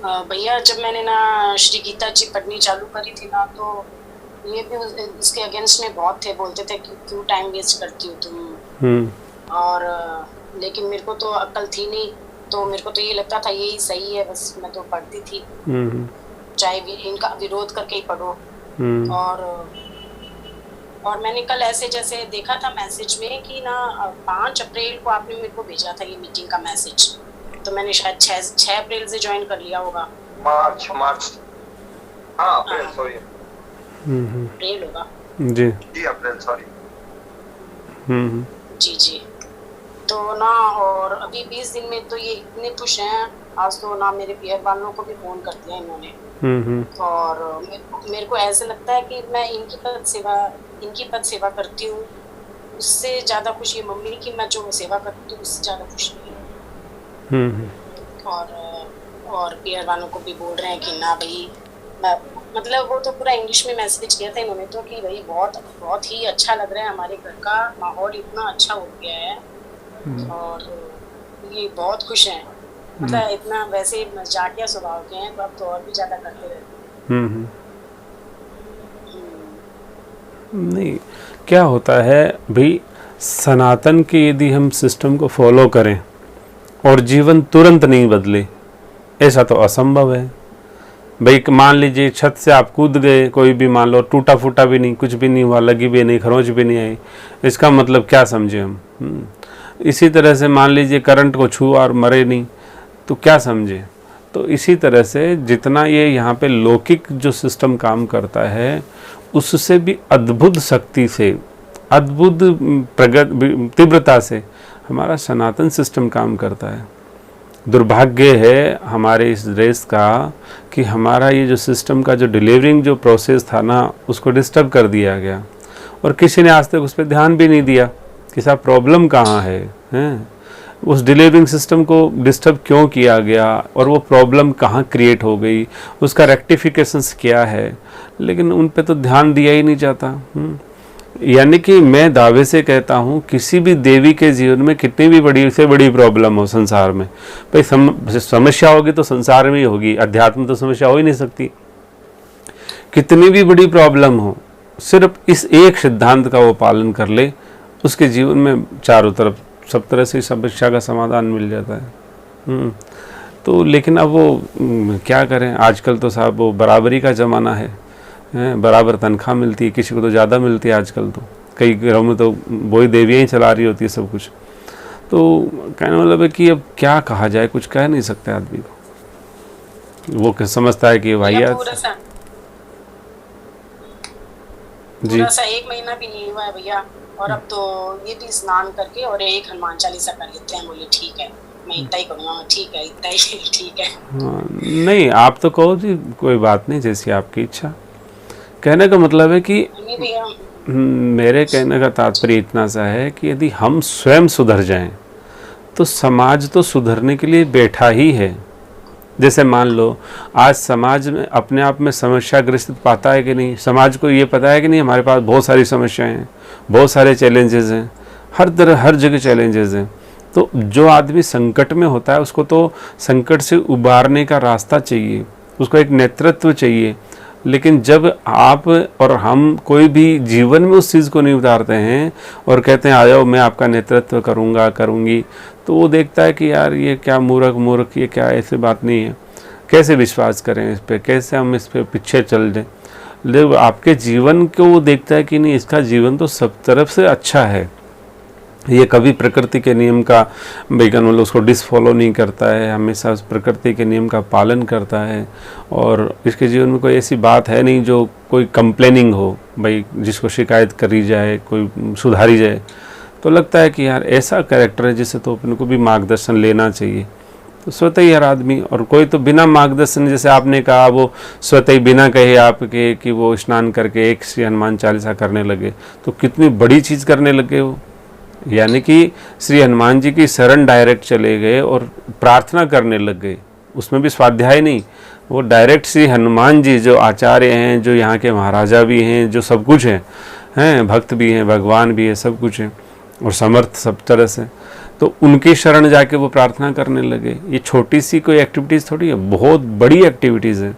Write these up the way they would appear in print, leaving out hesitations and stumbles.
भैया जब मैंने ना श्री गीता जी पढ़नी चालू करी थी ना, तो ये भी इसके अगेंस्ट में बहुत थे, बोलते थे कि क्यों टाइम वेस्ट करती हो तुम। और लेकिन मेरे को तो अक्ल थी नहीं, तो मेरे को तो ये लगता था यही सही है, बस मैं तो पढ़ती थी, चाहे भी इनका विरोध करके ही पढ़ो। और मैंने कल ऐसे जैसे देखा था मैसेज में कि ना 5 अप्रैल को आपने मेरे को भेजा था ये मीटिंग का मैसेज, तो मैंने शायद 6 अप्रैल से ज्वाइन कर लिया होगा। मार्च हाँ अप्रैल, सॉरी अप्रैल होगा जी अप्रैल, सॉरी। जी तो ना, और अभी 20 दिन में तो ये इतने खुश हैं, आज तो ना मेरे पीयर वालों को भी फोन कर दिया इन्होंने। और मेरे को ऐसे लगता है कि मैं इनकी पद सेवा करती हूँ, उससे ज्यादा खुशी मम्मी की, मैं जो सेवा करती हूँ उससे ज्यादा खुशी है। और पीयर वालों को भी बोल रहे हैं कि ना भाई, मतलब वो तो पूरा इंग्लिश में मैसेज किया था इन्होंने तो कि भाई बहुत ही अच्छा लग रहा है, हमारे घर का माहौल इतना अच्छा हो गया है और ये बहुत खुश हैं। मतलब इतना वैसे मजाकिया स्वभाव के हैं, तो अब तो और भी ज्यादा करते रहते। नहीं, क्या होता है भाई, सनातन के यदि हम सिस्टम को फॉलो करें और जीवन तुरंत नहीं बदले, ऐसा तो असंभव है भाई। मान लीजिए छत से आप कूद गए, कोई भी मान लो टूटा फूटा भी नहीं, कुछ भी नहीं हुआ, लगी भी नहीं, खरोंच भी नहीं आई, इसका मतलब क्या समझे हम। इसी तरह से मान लीजिए करंट को छुआ और मरे नहीं, तो क्या समझे। तो इसी तरह से जितना ये यहाँ पे लौकिक जो सिस्टम काम करता है, उससे भी अद्भुत शक्ति से, अद्भुत तीव्रता से हमारा सनातन सिस्टम काम करता है। दुर्भाग्य है हमारे इस देश का कि हमारा ये जो सिस्टम का जो डिलीवरिंग जो प्रोसेस था ना, उसको डिस्टर्ब कर दिया गया, और किसी ने आज तक उस पर ध्यान भी नहीं दिया कि साहब प्रॉब्लम कहाँ है, हैं? उस डिलीवरिंग सिस्टम को डिस्टर्ब क्यों किया गया और वो प्रॉब्लम कहाँ क्रिएट हो गई, उसका रेक्टिफिकेशंस क्या है, लेकिन उन पे तो ध्यान दिया ही नहीं जाता। यानी कि मैं दावे से कहता हूँ, किसी भी देवी के जीवन में कितनी भी बड़ी से बड़ी प्रॉब्लम हो संसार में, भाई समस्या होगी तो संसार में ही होगी, अध्यात्म तो समस्या हो ही नहीं सकती। कितनी भी बड़ी प्रॉब्लम हो, सिर्फ इस एक सिद्धांत का वो पालन कर ले, उसके जीवन में चारों तरफ सब तरह से समस्या का समाधान मिल जाता है। तो लेकिन अब वो क्या करें, आजकल तो साहब वो बराबरी का ज़माना है, बराबर तनख्वाह मिलती है, किसी को तो ज़्यादा मिलती है आजकल, तो कई घरों में तो वही देवियाँ ही चला रही होती है सब कुछ। तो कहने मतलब है कि अब क्या कहा जाए, कुछ कह नहीं सकते आदमी को, वो समझता है कि भैया जी पूरा सा 1 महीना भी नहीं हुआ है भैया, और अब तो ये भी स्नान करके और एक हनुमान चालीसा कर लेते हैं। बोले ठीक है, मैं इतना ही करूँगा, ठीक है, इतना ही ठीक है। नहीं, आप तो कहो जी कोई बात नहीं, जैसी आपकी इच्छा। कहने का मतलब है कि मेरे कहने का तात्पर्य इतना सा है कि यदि हम स्वयं सुधर जाएं, तो समाज तो सुधरने के लिए बैठा ही है। जैसे मान लो आज समाज में अपने आप में समस्याग्रस्त पाता है कि नहीं, समाज को ये पता है कि नहीं हमारे पास बहुत सारी समस्याएं हैं, बहुत सारे चैलेंजेस हैं, हर तरह हर जगह चैलेंजेस हैं। तो जो आदमी संकट में होता है, उसको तो संकट से उबारने का रास्ता चाहिए, उसको एक नेतृत्व चाहिए। लेकिन जब आप और हम कोई भी जीवन में उस चीज़ को नहीं उतारते हैं और कहते हैं आ जाओ मैं आपका नेतृत्व करूँगा करूँगी, तो वो देखता है कि यार ये क्या मूर्ख, ये क्या, ऐसी बात नहीं है, कैसे विश्वास करें इस पर, कैसे हम इस पर पीछे चल दें। लेकिन आपके जीवन को वो देखता है कि नहीं, इसका जीवन तो सब तरफ से अच्छा है, ये कभी प्रकृति के नियम का वैज्ञान मतलब उसको डिसफॉलो नहीं करता है, हमेशा उस प्रकृति के नियम का पालन करता है, और इसके जीवन में कोई ऐसी बात है नहीं जो कोई कंप्लेनिंग हो, भाई जिसको शिकायत करी जाए, कोई सुधारी जाए। तो लगता है कि यार ऐसा कैरेक्टर है जिससे तो अपने को भी मार्गदर्शन लेना चाहिए। तो स्वतः ही हर आदमी, और कोई तो बिना मार्गदर्शन, जैसे आपने कहा वो स्वतः ही बिना कहे आपके कि वो स्नान करके एक श्री हनुमान चालीसा करने लगे, तो कितनी बड़ी चीज़ करने लगे वो। यानी कि श्री हनुमान जी की शरण डायरेक्ट चले गए और प्रार्थना करने लग गए, उसमें भी स्वाध्याय नहीं, वो डायरेक्ट श्री हनुमान जी जो आचार्य हैं, जो यहाँ के महाराजा भी हैं, जो सब कुछ हैं, भक्त भी हैं, भगवान भी है, सब कुछ है और समर्थ सब तरह से। तो उनकी शरण जाके वो प्रार्थना करने लगे। ये छोटी सी कोई एक्टिविटीज़ थोड़ी है, बहुत बड़ी एक्टिविटीज़ है।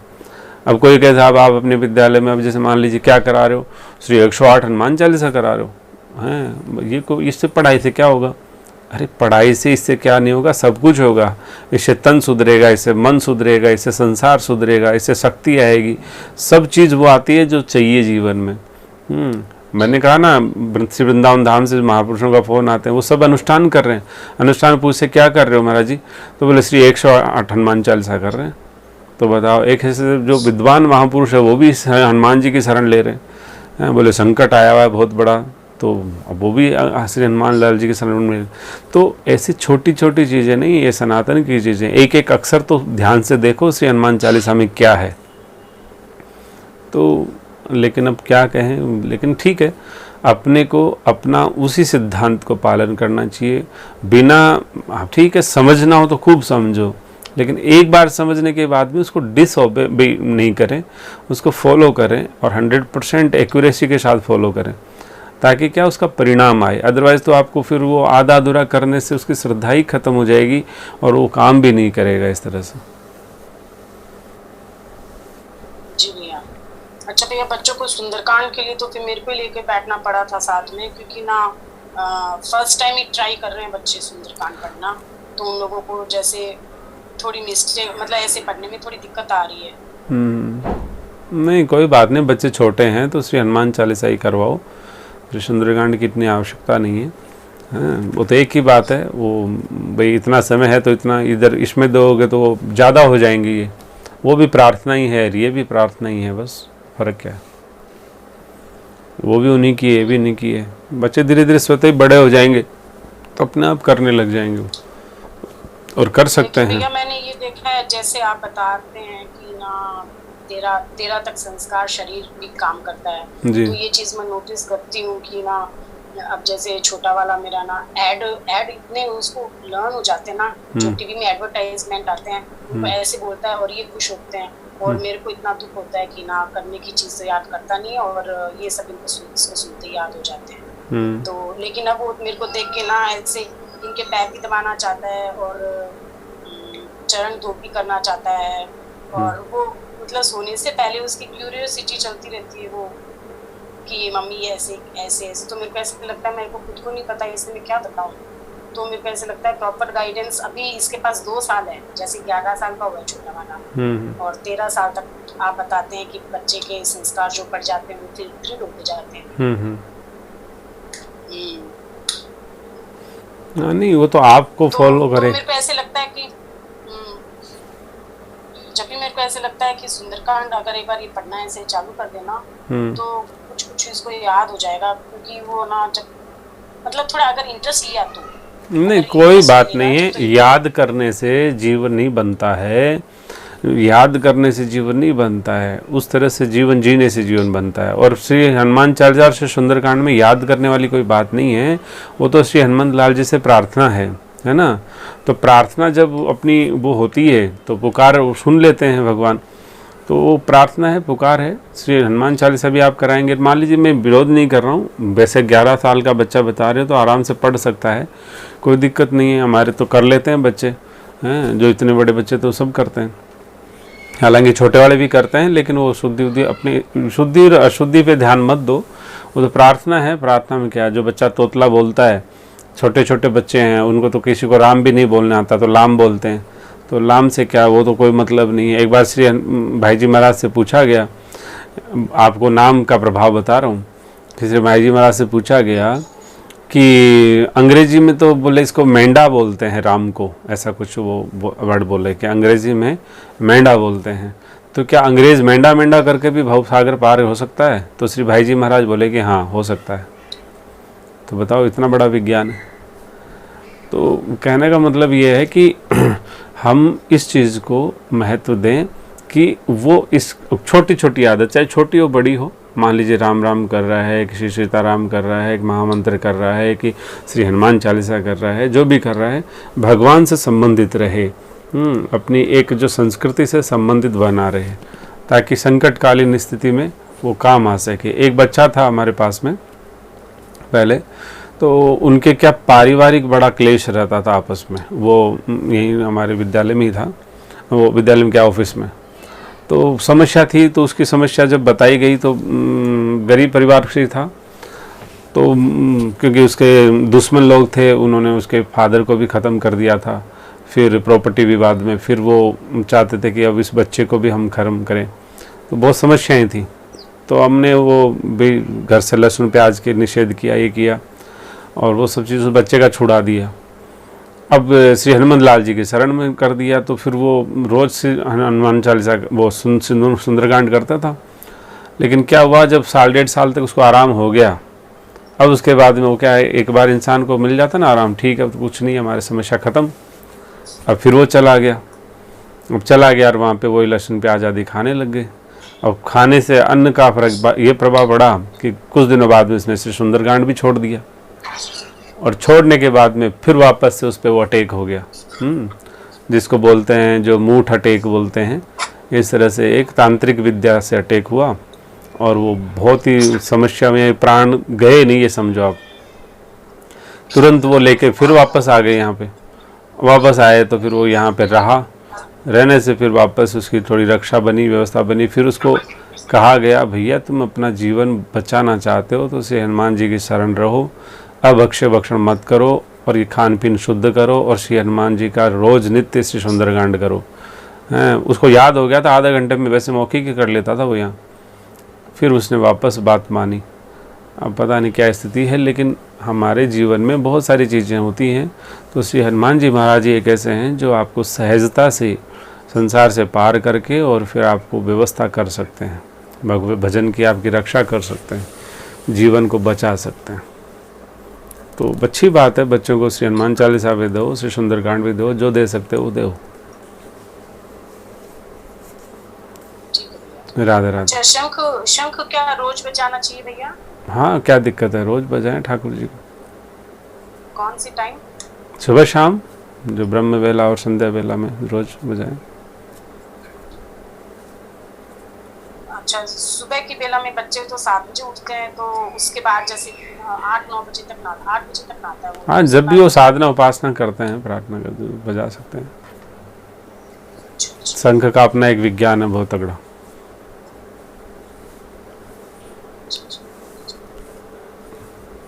अब कोई कहे साहब आप अपने विद्यालय में अब जैसे मान लीजिए क्या करा रहे हो, श्री 108 हनुमान चालीसा करा रहे हो हैं, ये को इससे पढ़ाई से क्या होगा? अरे पढ़ाई से इससे क्या नहीं होगा, सब कुछ होगा। इससे तन सुधरेगा, इससे मन सुधरेगा, इससे संसार सुधरेगा, इससे शक्ति आएगी, सब चीज़ वो आती है जो चाहिए जीवन में। मैंने कहा ना, श्री वृंदावन धाम से महापुरुषों का फ़ोन आते हैं, वो सब अनुष्ठान कर रहे हैं। अनुष्ठान पूछे क्या कर रहे हो महाराज जी, तो बोले श्री 108 हनुमान चालीसा कर रहे हैं। तो बताओ, एक ऐसे जो विद्वान महापुरुष है वो भी हनुमान जी की शरण ले रहे हैं। बोले संकट आया हुआ है बहुत बड़ा, तो अब वो भी श्री हनुमान लाल जी के शरण में। तो ऐसी छोटी छोटी चीज़ें नहीं, ये सनातन की चीज़ें। एक एक अक्षर तो ध्यान से देखो श्री हनुमान चालीसा में क्या है। तो लेकिन अब क्या कहें, लेकिन ठीक है, अपने को अपना उसी सिद्धांत को पालन करना चाहिए। बिना, ठीक है, समझना हो तो खूब समझो, लेकिन एक बार समझने के बाद भी उसको डिसओबे नहीं करें, उसको फॉलो करें और 100% एक्यूरेसी के साथ फॉलो करें, ताकि क्या उसका परिणाम आए। अदरवाइज़ तो आपको फिर वो आधा अधूरा करने से उसकी श्रद्धा ही खत्म हो जाएगी और वो काम भी नहीं करेगा इस तरह से। जी भैया। अच्छा भैया, बच्चों को सुंदरकांड के लिए तो फिर मेरे को लेके बैठना पड़ा था साथ में, क्योंकि ना फर्स्ट टाइम ही ट्राई कर रहे हैं बच्चे सुंदरकांड पढ़ना, तो उन लोगों को जैसे थोड़ी मिस्टेक, मतलब ऐसे पढ़ने में थोड़ी दिक्कत आ रही है। नहीं कोई बात नहीं, बच्चे छोटे हैं तो श्री हनुमान चालीसा ही करवाओ, श्री सुंदरकांड की इतनी आवश्यकता नहीं है। वो तो एक ही बात है, वो भाई इतना समय है तो इतना इधर इसमें दोगे तो ज़्यादा हो जाएंगी। ये वो भी प्रार्थना ही है, ये भी प्रार्थना ही है, बस फ़र्क क्या है। वो भी उन्हीं की है, ये भी उन्हीं की है। बच्चे धीरे धीरे स्वतः ही बड़े हो जाएंगे तो अपने आप करने लग जाएंगे और कर सकते हैं। भैया मैंने ये देखा है, जैसे आप बताते हैं कि ना 13 तक संस्कार शरीर भी काम करता है, तो ये चीज मैं नोटिस करती हूँ कि ना अब जैसे छोटा वाला मेरा ना एड इतने उसको लर्न हो जाते हैं ना, जो टीवी में एडवर्टाइजमेंट आते हैं वो ऐसे बोलता है और ये खुश होते हैं, और मेरे को इतना दुख होता है कि ना करने की चीज तो याद करता नहीं, और ये सब इनको सुनते याद हो जाते हैं। तो लेकिन अब वो मेरे को देख के ना ऐसे इनके पैर भी दबाना चाहता है और चरण धोपी करना चाहता है, और वो मतलब सोने से पहले उसकी क्यूरियोसिटी चलती रहती है वो कि मम्मी ऐसे ऐसे ऐसे। तो मेरे को ऐसा लगता है, मेरे को खुद को नहीं पता इसलिए मैं क्या बताऊँ, तो मेरे को ऐसा लगता है प्रॉपर गाइडेंस। अभी इसके पास 2 साल है, जैसे 11 साल का हुआ छोटा वाला, और 13 साल तक आप बताते हैं कि बच्चे के संस्कार जो पड़ जाते हैं वो फिर दृढ़ होते जाते हैं। नहीं वो तो आपको फॉलो करे। मेरे को ऐसे लगता है कि जब भी मेरे को ऐसे लगता है कि सुंदरकांड अगर एक बार ये पढ़ना ऐसे चालू कर देना तो कुछ कुछ इसको याद हो जाएगा, क्योंकि वो ना जब मतलब थोड़ा अगर इंटरेस्ट लिया तो नहीं कोई बात नहीं है। तो याद करने से जीवन नहीं बनता है, याद करने से जीवन नहीं बनता है, उस तरह से जीवन जीने से जीवन बनता है। और श्री हनुमान चालीसा से सुंदरकांड में याद करने वाली कोई बात नहीं है, वो तो श्री हनुमान लाल जी से प्रार्थना है ना। तो प्रार्थना जब अपनी वो होती है तो पुकार सुन लेते हैं भगवान, तो वो प्रार्थना है, पुकार है। श्री हनुमान चालीसा भी आप कराएंगे, मान लीजिए मैं विरोध नहीं कर रहा हूँ, वैसे 11 साल का बच्चा बता रहे हो तो आराम से पढ़ सकता है, कोई दिक्कत नहीं है। हमारे तो कर लेते हैं बच्चे हैं, जो इतने बड़े बच्चे तो सब करते हैं, हालांकि छोटे वाले भी करते हैं, लेकिन वो शुद्धि अपनी शुद्धि और अशुद्धि पे ध्यान मत दो। वो तो प्रार्थना है। प्रार्थना में क्या है, जो बच्चा तोतला बोलता है, छोटे छोटे बच्चे हैं उनको तो किसी को राम भी नहीं बोलना आता तो लाम बोलते हैं, तो लाम से क्या, वो तो कोई मतलब नहीं है। एक बार श्री भाई जी महाराज से पूछा गया, आपको नाम का प्रभाव बता रहा हूँ, श्री भाई जी महाराज से पूछा गया कि अंग्रेजी में तो बोले इसको मेंढा बोलते हैं राम को, ऐसा कुछ वो वर्ड बोले कि अंग्रेजी में मेंढा बोलते हैं, तो क्या अंग्रेज मेंढा मेंढा करके भी भव सागर पार हो सकता है? तो श्री भाई जी महाराज बोले कि हाँ हो सकता है। तो बताओ इतना बड़ा विज्ञान है। तो कहने का मतलब ये है कि हम इस चीज़ को महत्व दें कि वो इस छोटी छोटी आदत, चाहे छोटी हो बड़ी हो, मान लीजिए राम राम कर रहा है, कि श्री सीताराम कर रहा है, कि महामंत्र कर रहा है, कि श्री हनुमान चालीसा कर रहा है, जो भी कर रहा है भगवान से संबंधित रहे, अपनी एक जो संस्कृति से संबंधित बना रहे, ताकि संकटकालीन स्थिति में वो काम आ सके। एक बच्चा था हमारे पास में पहले, तो उनके क्या पारिवारिक बड़ा क्लेश रहता था आपस में। वो यही हमारे विद्यालय में ही था, वो विद्यालय में क्या ऑफिस में, तो समस्या थी। तो उसकी समस्या जब बताई गई तो गरीब परिवार से था, तो क्योंकि उसके दुश्मन लोग थे, उन्होंने उसके फादर को भी ख़त्म कर दिया था। फिर प्रॉपर्टी विवाद में फिर वो चाहते थे कि अब इस बच्चे को भी हम खत्म करें, तो बहुत समस्याएं थी। तो हमने वो भी घर से लहसुन प्याज के निषेध किया, ये किया, और वो सब चीज़ उस बच्चे का छुड़ा दिया। अब श्री हनुमान लाल जी के शरण में कर दिया, तो फिर वो रोज़ से हनुमान चालीसा वो सुंदरकांड करता था। लेकिन क्या हुआ, जब 1.5 साल तक उसको आराम हो गया, अब उसके बाद में वो क्या है, एक बार इंसान को मिल जाता ना आराम, ठीक है अब तो कुछ नहीं, हमारी समस्या ख़त्म। अब फिर वो चला गया, अब चला गया और वहाँ पे वही लहसुन प्याज आदि खाने लग गए। अब खाने से अन्न का फर्क ये प्रभाव पड़ा कि कुछ दिनों बाद में उसने श्री सुंदरकांड भी छोड़ दिया, और छोड़ने के बाद में फिर वापस से उस पर वो अटैक हो गया, जिसको बोलते हैं जो मूठ अटैक बोलते हैं। इस तरह से एक तांत्रिक विद्या से अटैक हुआ, और वो बहुत ही समस्या में, प्राण गए नहीं ये समझो आप। तुरंत वो लेके फिर वापस आ गए यहाँ पे। वापस आए तो फिर वो यहाँ पे रहा, रहने से फिर वापस उसकी थोड़ी रक्षा बनी, व्यवस्था बनी। फिर उसको कहा गया, भैया तुम अपना जीवन बचाना चाहते हो तो श्री हनुमान जी की शरण रहो, अब अक्षय भक्षण मत करो, और ये खान पीन शुद्ध करो, और श्री हनुमान जी का रोज़ नित्य श्री सुंदरकांड करो। उसको याद हो गया था, आधे घंटे में वैसे मौखिक ही कर लेता था वो यहाँ। फिर उसने वापस बात मानी। अब पता नहीं क्या स्थिति है, लेकिन हमारे जीवन में बहुत सारी चीज़ें होती हैं। तो श्री हनुमान जी महाराज जी एक ऐसे हैं जो आपको सहजता से संसार से पार करके और फिर आपको व्यवस्था कर सकते हैं, भगवत भजन की आपकी रक्षा कर सकते हैं, जीवन को बचा सकते हैं। तो अच्छी बात है, बच्चों को श्री हनुमान चालीसा भी दो, श्री सुंदरकांड भी दो, जो दे सकते हो दो। राधे राधे। अच्छा, शंख क्या रोज बजाना चाहिए भैया? हाँ, क्या दिक्कत है, रोज बजाएं ठाकुर जी को। कौन सी टाइम? सुबह शाम, जो ब्रह्म वेला और संध्या वेला में रोज बजाएं। अच्छा, सुबह की बेला में बच्चे तो 7 बजे उठते हैं, तो उसके बाद जैसे 8-9 बजे तक ना, 8 बजे तक ना आता है वो। हाँ, जब भी वो साधना उपासना करते हैं, प्रार्थना करते हैं, बजा सकते हैं। शंख का अपना एक विज्ञान है बहुत तगड़ा।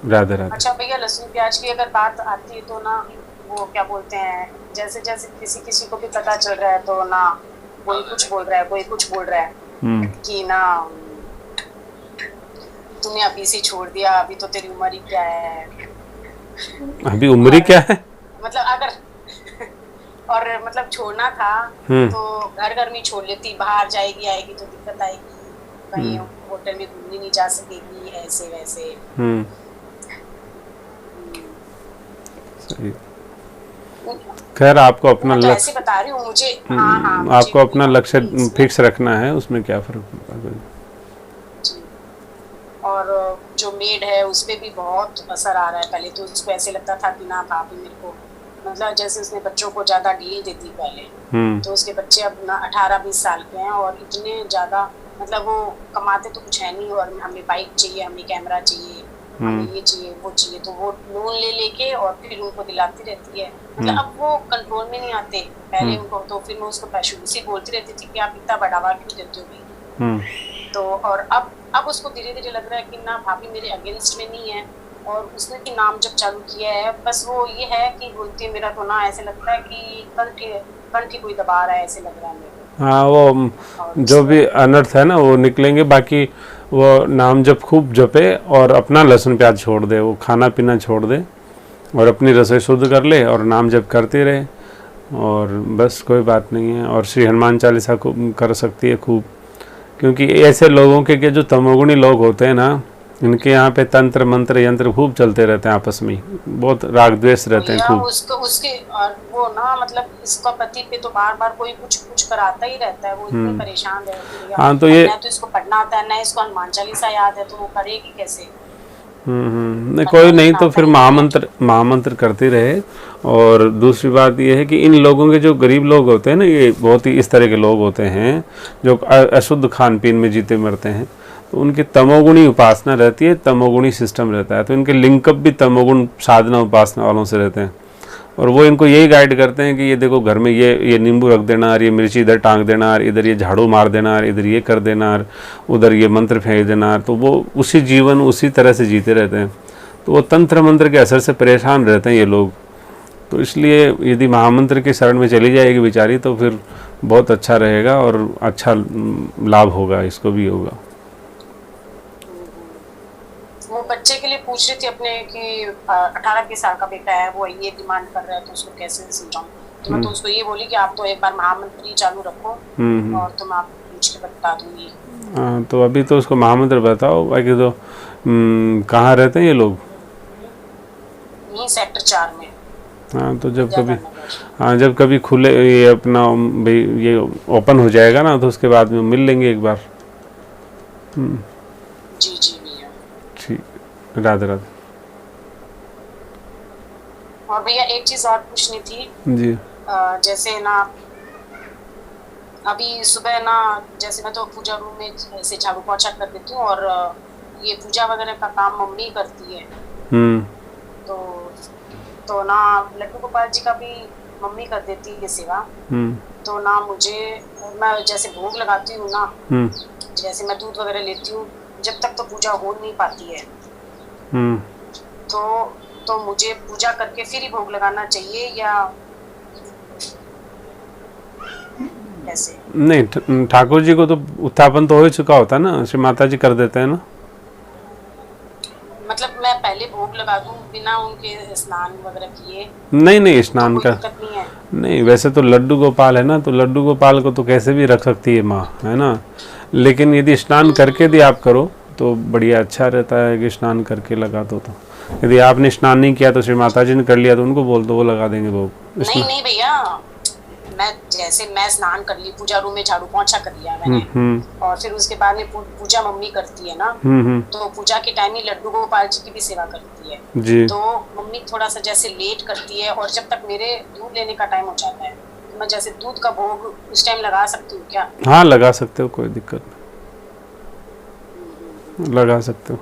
राधे राधे। अच्छा भैया, लहसुन प्याज की अगर बात आती है तो ना, वो क्या बोलते हैं, जैसे जैसे किसी को भी पता चल रहा है तो ना, कोई कुछ बोल रहा है, कोई कुछ बोल रहा है कि ना तूने अभी से छोड़ दिया, अभी तो तेरी उम्र ही क्या है। अभी उम्र ही क्या है, मतलब अगर और मतलब छोड़ना था तो घर घर में छोड़ लेती, बाहर जाएगी आएगी तो दिक्कत आएगी, कहीं होटल में घूमने नहीं जा सकेगी, ऐसे वैसे। खैर, आपको अपना तो लक्ष्य, ऐसे बता रही हूँ मुझे। हाँ, आपको अपना लक्ष्य फिक्स रखना है, उसमें क्या फर्क पड़ता है। और जो मेड है उस पे भी बहुत असर आ रहा है। पहले तो उसको ऐसे लगता था कि ना भाभी मेरे को, मतलब जैसे उसने बच्चों को ज्यादा डील देती पहले, तो उसके बच्चे अब ना 18-20 साल के हैं, और इतने ज्यादा मतलब वो कमाते तो कुछ है नहीं, और हमें बाइक चाहिए, हमें कैमरा चाहिए, हमें ये चाहिए वो चाहिए, तो वो लोन ले लेके और फिर उनको दिलाती रहती है। मतलब अब वो कंट्रोल में नहीं आते पहले उनको, तो फिर मैं उसको शुरू से बोलती रहती थी कि आप इतना बढ़ावा क्यों देते हो भी। तो और अब उसको धीरे धीरे लग रहा है कि ना भाभी मेरे अगेंस्ट में नहीं है, और उसने भी नाम जब चालू किया है, बस वो ये है कि बोलती है मेरा तो ना ऐसे लगता है कि कंठी कोई दबा रहा है, ऐसे लग रहा है मेरे को। हाँ, वो जो भी अनर्थ है ना वो निकलेंगे, बाकी वो नाम जब खूब जपे और अपना लहसुन प्याज छोड़ दे, वो खाना पीना छोड़ दे और अपनी रसोई शुद्ध कर ले और नाम जप करते रहे, और बस कोई बात नहीं है। और श्री हनुमान चालीसा को कर सकती है खूब, क्योंकि ऐसे लोगों के जो तमोगुणी लोग होते हैं ना, इनके यहाँ पे तंत्र मंत्र यंत्र खूब चलते रहते हैं, आपस में बहुत राग द्वेष रहते हैं खूब। उसके और वो ना मतलब इसका पति पे तो बार बार कोई कुछ कराता ही रहता है, वो इतनी परेशान रहती है। हाँ, तो ये तो इसको पढ़ना आता है, ना इसको हनुमान चालीसा याद है, तो वो करेगी कैसे? नहीं, कोई नहीं तो फिर महामंत्र करते रहे। और दूसरी बात ये है कि इन लोगों के जो गरीब लोग होते हैं ना, ये बहुत ही इस तरह के लोग होते हैं जो अशुद्ध खान पीन में जीते मरते हैं, तो उनकी तमोगुणी उपासना रहती है, तमोगुणी सिस्टम रहता है, तो इनके लिंकअप भी तमोगुण साधना उपासना वालों से रहते हैं। और वो इनको यही गाइड करते हैं कि ये देखो घर में ये नींबू रख देना, और ये मिर्ची इधर टांग देना, और इधर ये झाड़ू मार देना, और इधर ये कर देना, और उधर ये मंत्र फेंक देना। तो वो उसी जीवन उसी तरह से जीते रहते हैं। तो वो तंत्र मंत्र के असर से परेशान रहते हैं ये लोग। तो इसलिए यदि महामंत्र की शरण में चली जाएगी बेचारी तो फिर बहुत अच्छा रहेगा और अच्छा लाभ होगा, इसको भी होगा। वो बच्चे के लिए पूछ रही थी अपने कि 18-20 साल का बेटा है, वो ये डिमांड कर रहा है तो उसको कैसे समझाऊं। तो मैं तो उसको ये बोली कि आप तो एक बार महामंत्र ही चालू रखो और तो मैं आपको पूछ के बता दूंगी। हाँ, तो अभी तो उसको महामंत्र बताओ। बाकी तो कहाँ रहते हैं ये लोग? यहीं सेक्टर 4 में। हाँ, तो जब कभी खुले ये अपना भाई ये ओपन हो जाएगा ना, तो उसके बाद में मिल लेंगे एक बार। जी जी भैया। ठीक, राधे राधे। और भैया एक चीज और पूछनी थी जी। जैसे ना अभी सुबह ना, जैसे मैं तो पूजा रूम में ऐसे झाड़ू पोछा कर देती हूँ और ये पूजा वगैरह का काम मम्मी करती है। तो ना लड्डू गोपाल जी का भी मम्मी कर देती है सेवा। तो ना मैं जैसे भोग लगाती हूँ ना, जैसे मैं दूध वगैरह लेती हूँ, जब तक तो पूजा हो नहीं पाती है। तो मुझे पूजा करके फिर ही भोग लगाना चाहिए या कैसे? नहीं, ठाकुर जी को तो उत्थापन तो हो ही चुका होता है ना, श्री माता जी कर देते हैं ना। मतलब मैं पहले भोग लगा दूं बिना उनके स्नान वगैरह किए? नहीं, स्नान तो का नहीं। वैसे तो लड्डू गोपाल है ना, तो लड्डू गोपाल को तो कैसे भी रख सकती है माँ, है ना। लेकिन यदि स्नान करके यदि आप करो तो बढ़िया अच्छा रहता है कि स्नान करके लगा दो। तो यदि आपने स्नान नहीं किया तो श्री माता जी ने कर लिया, तो उनको बोल दो वो लगा देंगे भोग। नहीं भैया, मैं स्नान कर ली, पूजा रूम में झाड़ू पोंछा कर लिया मैंने, और फिर उसके बाद में पूजा मम्मी करती है ना, तो पूजा के टाइम ही लड्डू गोपाल जी की भी सेवा करती है जी। तो मम्मी थोड़ा सा जैसे लेट करती है, और जब तक मेरे दूध लेने का टाइम हो जाता है तो मैं जैसे दूध का भोग उस टाइम लगा सकती हूँ क्या? हाँ, लगा सकते हो, कोई दिक्कत नहीं, लगा सकते हो।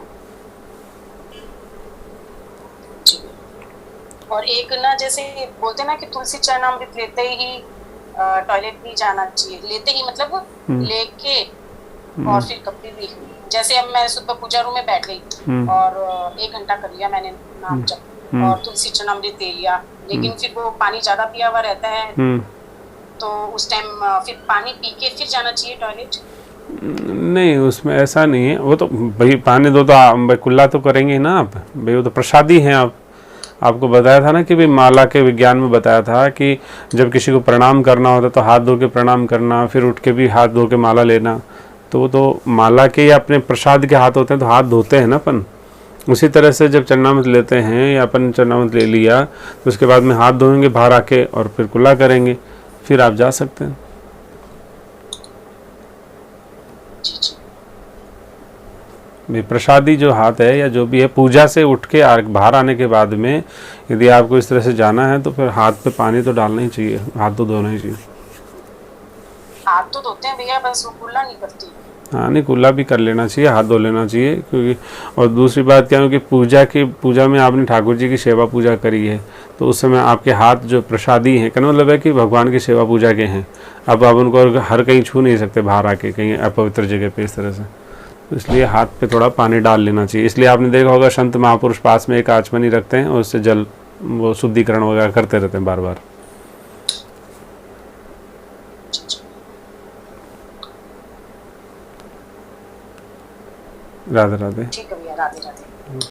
और एक ना जैसे बोलते ना कि तुलसी चरणामृत लेते ही टॉयलेट नहीं जाना चाहिए, लेते ही मतलब लेके और फिर कभी भी, जैसे अब मैं सुबह पूजा रूम में बैठ गई और 1 घंटा कर लिया मैंने नाम जप और तुलसी चरणामृत ले लिया, लेकिन फिर वो पानी ज्यादा पिया हुआ रहता है, तो उस टाइम फिर पानी पी के फिर जाना चाहिए टॉयलेट? नहीं, उसमें ऐसा नहीं है। वो तो भाई पानी दो तो कुल्ला तो करेंगे ना आप भाई, वो तो प्रसादी हैं। आपको बताया था ना कि भाई माला के विज्ञान में बताया था कि जब किसी को प्रणाम करना होता तो हाथ धो के प्रणाम करना, फिर उठ के भी हाथ धो के माला लेना। तो माला के या अपने प्रसाद के हाथ होते हैं तो हाथ धोते हैं ना अपन। उसी तरह से जब चरणामृत लेते हैं या अपन चरणामृत ले लिया तो उसके बाद में हाथ धोएंगे बाहर आके और फिर कुल्ला करेंगे, फिर आप जा सकते हैं। प्रसादी जो हाथ है या जो भी है, पूजा से उठ के बाहर आने के बाद में यदि आपको इस तरह से जाना है तो फिर हाथ पे पानी तो डालना ही चाहिए, हाथ तो धोना ही चाहिए। हाथ तो धोते हैं भैया, बस वो कुल्ला नहीं करती। हाँ, नहीं, कुल्ला भी कर लेना चाहिए, हाथ धो लेना चाहिए। क्योंकि और दूसरी बात क्या है कि पूजा में आपने ठाकुर जी की सेवा पूजा करी है, तो उस समय आपके हाथ जो प्रसादी हैं, कहने मतलब है कि भगवान की सेवा पूजा के हैं। अब आप उनको हर कहीं छू नहीं सकते बाहर आके कहीं अपवित्र जगह पे इस तरह से, इसलिए हाथ पे थोड़ा पानी डाल लेना चाहिए। इसलिए आपने देखा होगा संत महापुरुष पास में एक आचमनी रखते हैं और उससे जल वो शुद्धिकरण वगैरह करते रहते हैं बार बार। राधे राधे। ठीक है भैया, राधे राधे।